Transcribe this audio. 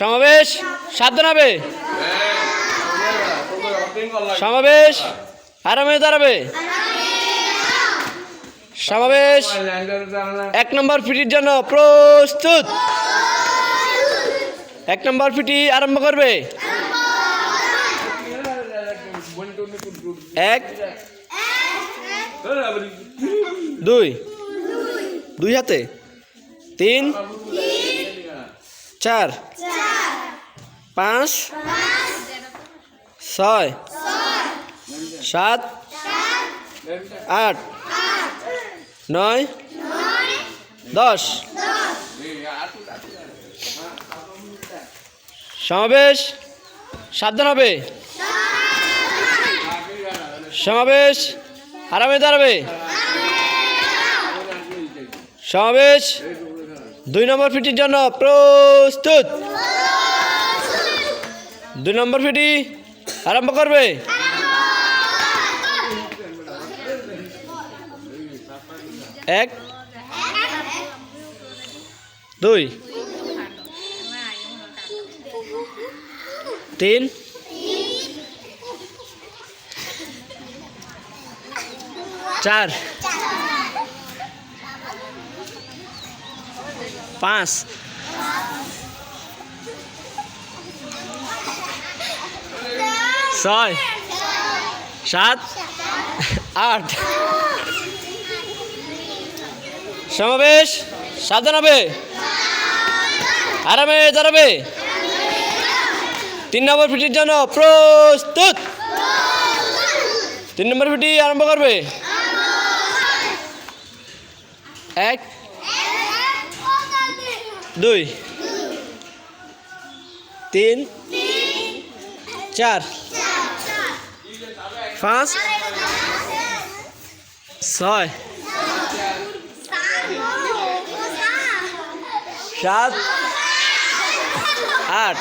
সমাবেশ সাবধান হবে। সমাবেশ আরামে দাঁড়াবে। সমাবেশ 1 নম্বর পিটির জন্য প্রস্তুত। 1 নম্বর পিটি আরম্ভ করবে। 1 2 2 হাতে 3 4 5 6 7 8 9 10 সমাবেশ সাবধান হবে। সমাবেশ আরামে দাঁড়াবে। সমাবেশ 2 নম্বর পিটির জন্য প্রস্তুত। 2 নম্বর পিটি আরম্ভ করবে। 1 2 3 4 5 6 7 8 সমাবেশ সাবধান হবে। আরামে দাঁড়াবে। 3 নম্বর পিটির জন্য প্রস্তুত। 3 নম্বর পিটি আরম্ভ করবে। 1 2 3 4 5 6 7 8